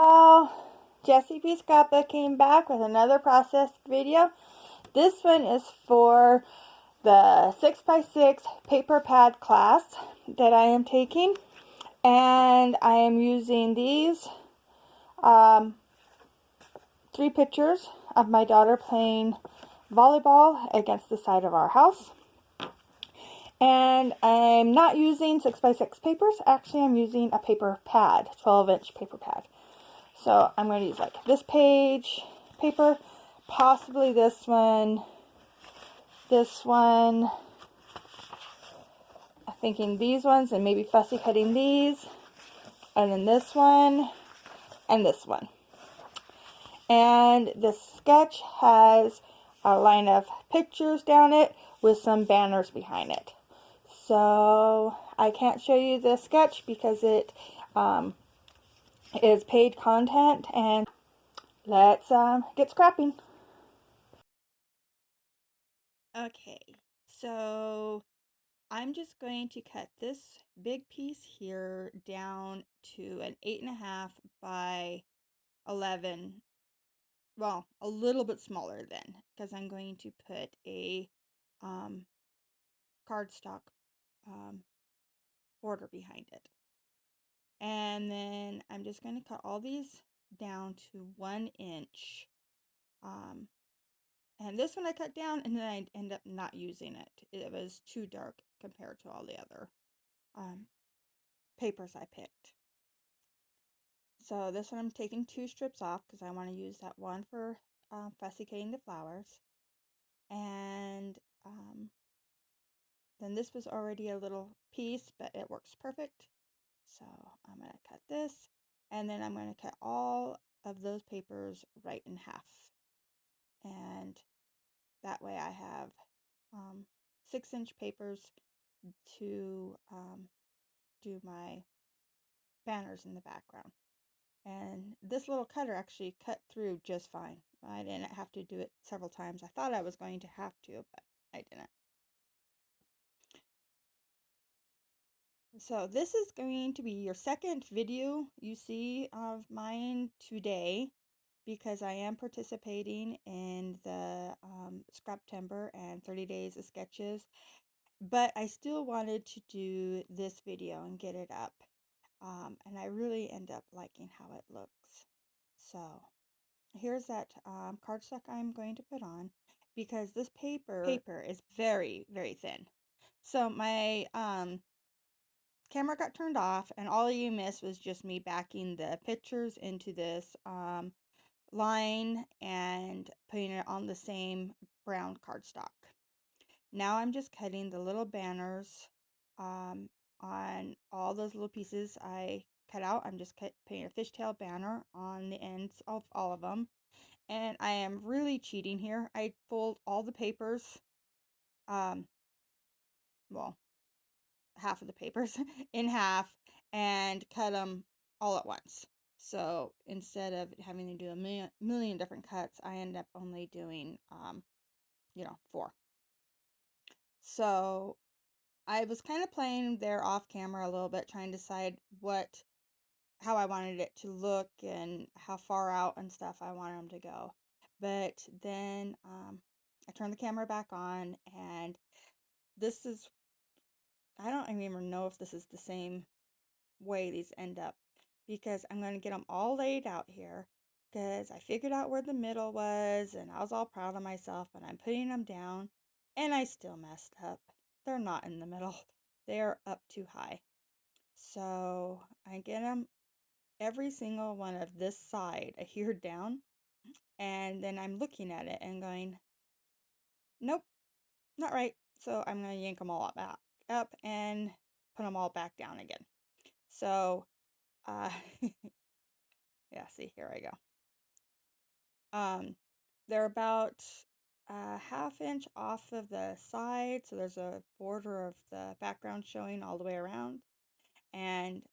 y'all, Jessie B Scrapbook came back with another process video. This one is for the 6x6 paper pad class that I am taking, and I am using these three pictures of my daughter playing volleyball against the side of our house. And I'm not using 6x6 papers. Actually, I'm using a paper pad, 12-inch paper pad. So I'm going to use like this page paper, possibly this one, I'm thinking these ones, and maybe fussy cutting these, and then this one, and this one. And the sketch has a line of pictures down it with some banners behind it. So I can't show you the sketch because it is paid content, and let's get scrapping. Okay, so I'm just going to cut this big piece here down to an 8.5 by 11. Well, a little bit smaller then, because I'm going to put a cardstock border behind it. And then I'm just going to cut all these down to 1 inch. And this one I cut down, and then I end up not using it. It was too dark compared to all the other papers I picked. So this one I'm taking 2 strips off because I want to use that one for fussicating the flowers. And then this was already a little piece, but it works perfect. So I'm going to cut this, and then I'm going to cut all of those papers right in half. And that way I have 6-inch papers to do my banners in the background. And this little cutter actually cut through just fine. I didn't have to do it several times. I thought I was going to have to, but I didn't. So this is going to be your second video you see of mine today, because I am participating in the Scraptember and 30 Days of Sketches, but I still wanted to do this video and get it up. And I really end up liking how it looks. So here's that cardstock I'm going to put on, because this paper is very, very thin. So my camera got turned off, and all you missed was just me backing the pictures into this line and putting it on the same brown cardstock. Now I'm just cutting the little banners on all those little pieces I cut out. I'm just putting a fishtail banner on the ends of all of them. And I am really cheating here. I fold all the papers, well, half of the papers in half, and cut them all at once. So instead of having to do a million different cuts, I end up only doing, 4. So I was kind of playing there off camera a little bit, trying to decide how I wanted it to look and how far out and stuff I wanted them to go. But then I turned the camera back on, and this is, I don't even know if this is the same way these end up, because I'm going to get them all laid out here, because I figured out where the middle was, and I was all proud of myself, and I'm putting them down, and I still messed up. They're not in the middle. They're up too high. So I get them every single one of this side here down, and then I'm looking at it and going, nope, not right. So I'm going to yank them all back up and put them all back down again. So yeah, see, here I go. They're about a ½ inch off of the side, so there's a border of the background showing all the way around. And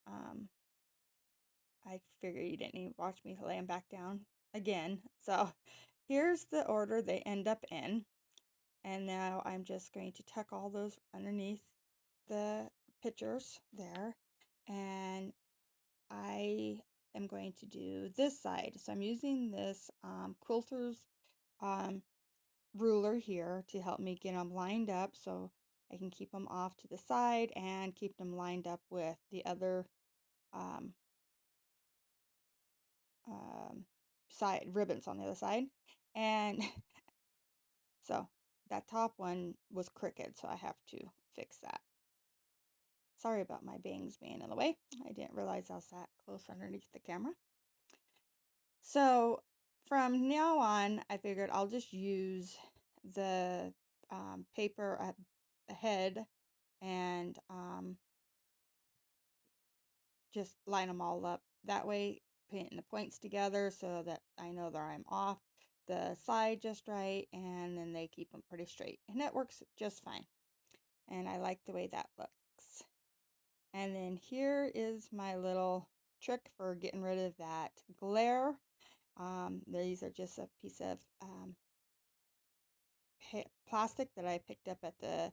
I figured you didn't need to watch me lay them back down again. So here's the order they end up in. And now I'm just going to tuck all those underneath the pictures there. And I am going to do this side. So I'm using this quilter's ruler here to help me get them lined up so I can keep them off to the side and keep them lined up with the other um, side ribbons on the other side. And so that top one was crooked, so I have to fix that. Sorry about my bangs being in the way. I didn't realize I was that close underneath the camera. So from now on, I figured I'll just use the paper ahead and just line them all up. That way, putting the points together so that I know that I'm off the side just right, and then they keep them pretty straight. And that works just fine. And I like the way that looks. And then here is my little trick for getting rid of that glare. These are just a piece of plastic that I picked up at the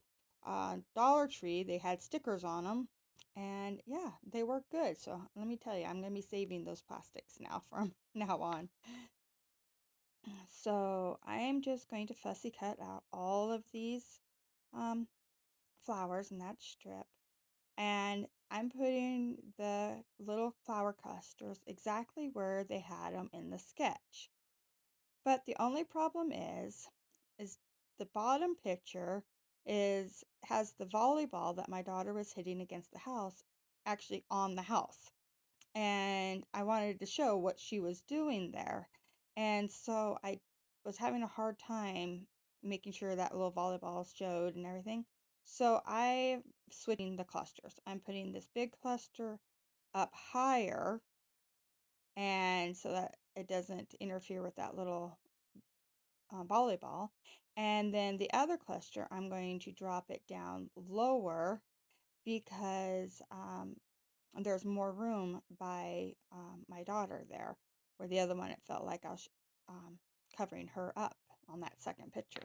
Dollar Tree. They had stickers on them, and yeah, they work good. So let me tell you, I'm going to be saving those plastics now from now on. So I am just going to fussy cut out all of these flowers in that strip, and I'm putting the little flower clusters exactly where they had them in the sketch. But the only problem is the bottom picture has the volleyball that my daughter was hitting against the house actually on the house. And I wanted to show what she was doing there. And so I was having a hard time making sure that little volleyball showed and everything. So I'm switching the clusters. I'm putting this big cluster up higher, and so that it doesn't interfere with that little volleyball. And then the other cluster, I'm going to drop it down lower because there's more room by my daughter there, where the other one, it felt like I was covering her up on that second picture.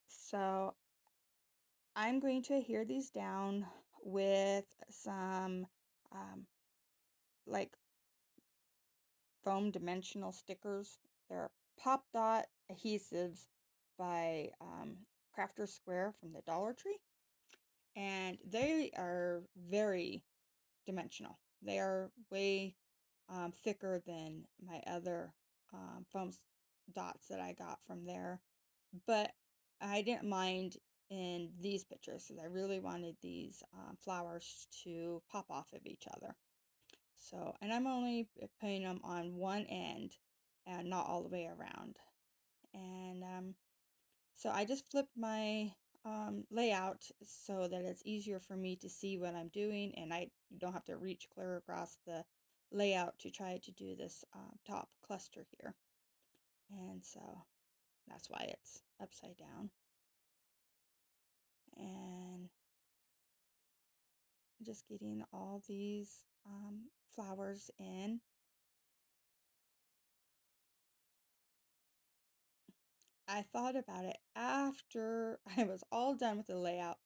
So I'm going to adhere these down with some like foam dimensional stickers. They're Pop Dot adhesives by Crafter Square from the Dollar Tree, and they are very dimensional. They are way thicker than my other foam dots that I got from there, but I didn't mind in these pictures because I really wanted these flowers to pop off of each other. So, and I'm only putting them on one end and not all the way around. And so I just flipped my layout so that it's easier for me to see what I'm doing, and I don't have to reach clear across the layout to try to do this top cluster here. And so that's why it's upside down. And just getting all these flowers in. I thought about it after I was all done with the layout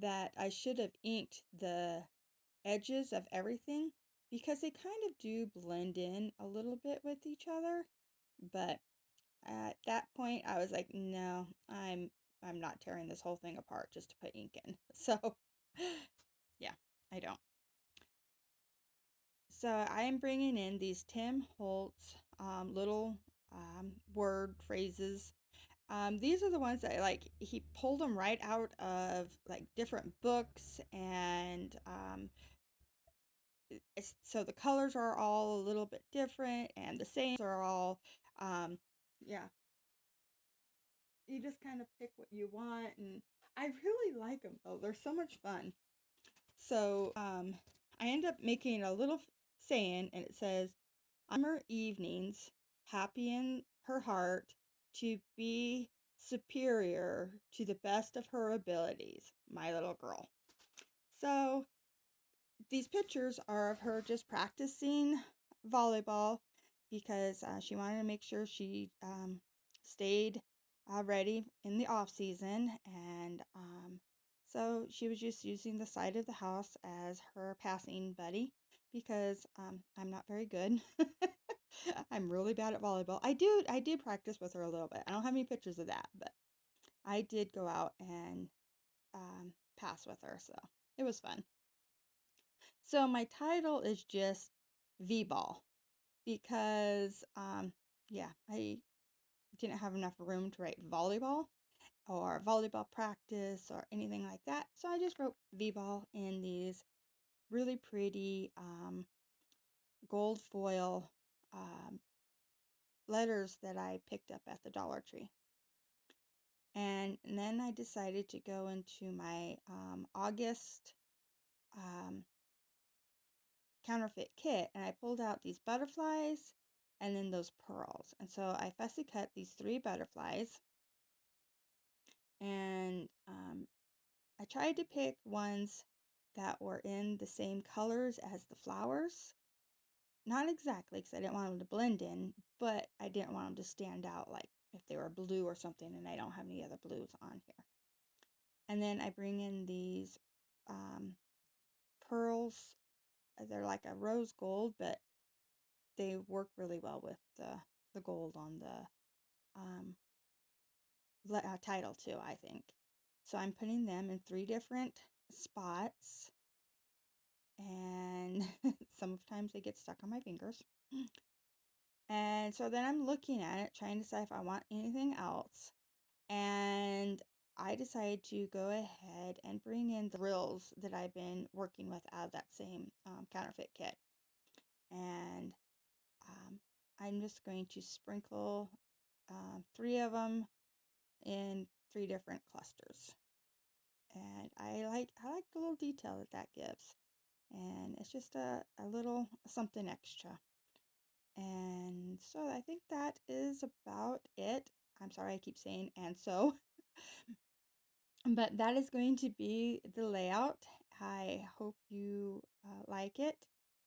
that I should have inked the edges of everything because they kind of do blend in a little bit with each other. But at that point I was like, no, I'm not tearing this whole thing apart just to put ink in. So yeah, I don't. So I am bringing in these Tim Holtz little word phrases. These are the ones that like he pulled them right out of like different books, and so the colors are all a little bit different, and the sayings are all, yeah. You just kind of pick what you want, and I really like them though. They're so much fun. So I end up making a little saying, and it says, "Summer evenings, happy in her heart, to be superior to the best of her abilities, my little girl." So these pictures are of her just practicing volleyball because she wanted to make sure she stayed ready in the off season, and So she was just using the side of the house as her passing buddy because I'm not very good. I'm really bad at volleyball. I did practice with her a little bit. I don't have any pictures of that, but I did go out and pass with her, so it was fun. So my title is just V-ball because yeah, I didn't have enough room to write volleyball or volleyball practice or anything like that. So I just wrote V-ball in these really pretty gold foil letters that I picked up at the Dollar Tree. And then I decided to go into my August counterfeit kit, and I pulled out these butterflies and then those pearls. And so I fussy cut these 3 butterflies, and I tried to pick ones that were in the same colors as the flowers. Not exactly, because I didn't want them to blend in, but I didn't want them to stand out like if they were blue or something, and I don't have any other blues on here. And then I bring in these pearls. They're like a rose gold, but they work really well with the gold on the title too, I think. So I'm putting them in 3 different spots, and sometimes they get stuck on my fingers. And so then I'm looking at it, trying to decide if I want anything else. And I decided to go ahead and bring in the frills that I've been working with out of that same counterfeit kit. And I'm just going to sprinkle 3 of them in 3 different clusters. And I like the little detail that that gives. And it's just a little something extra. And so I think that is about it. I'm sorry I keep saying and so. But that is going to be the layout. I hope you like it.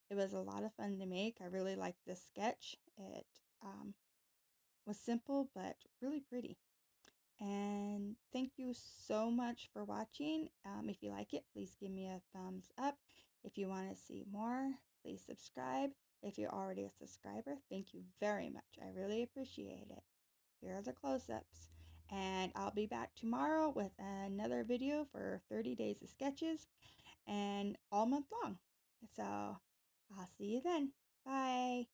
It was a lot of fun to make. I really liked this sketch. It was simple but really pretty. And thank you so much for watching. If you like it, please give me a thumbs up. If you want to see more, please subscribe. If you're already a subscriber, thank you very much. I really appreciate it. Here are the close-ups. And I'll be back tomorrow with another video for 30 days of sketches and all month long. So I'll see you then. Bye.